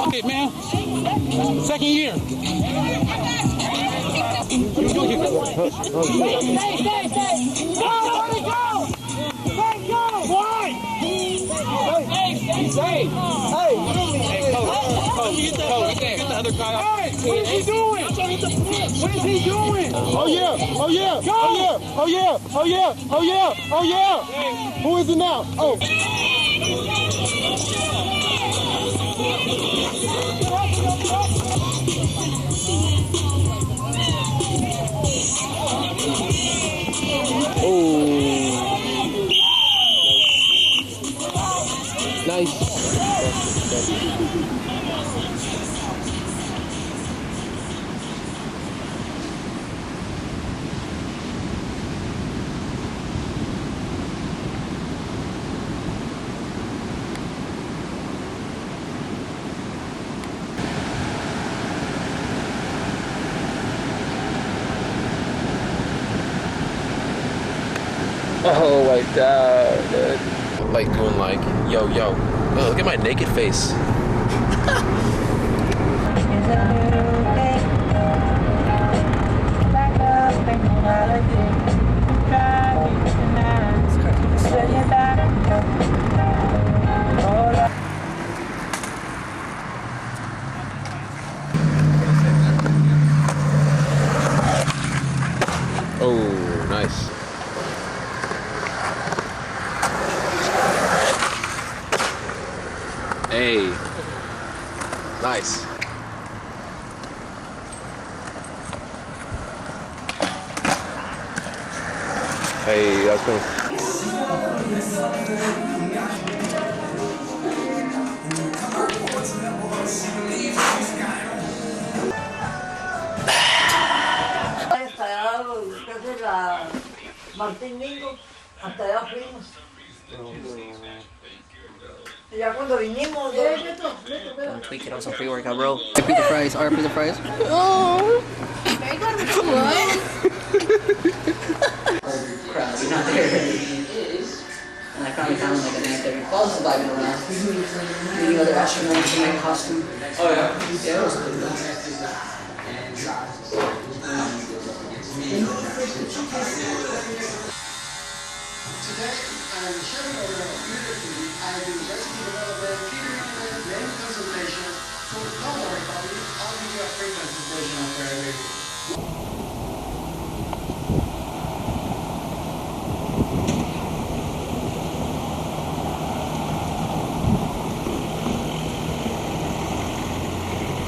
Hey, man. Second year. Stay. Go, why? Hey. Get the other guy off. Hey, what is he doing? What is he doing? Oh yeah. Who is it now? Oh. Nice. Oh my god, dude. Like doing like, yo, look at my naked face. Oh, nice. Hey, nice. Hey, that's cool. Martín Mingo, hasta allá fuimos. Ya cuando vinimos, I'm tweaking on some pre-workout, bro. I put the fries. I put the fries. Oh. Crap, you're not there. And I finally found like a 9:30. I was vibing around. Meeting other astronauts in my costume. Oh yeah. Yeah, it was good. Today, I'm showing you a beautifully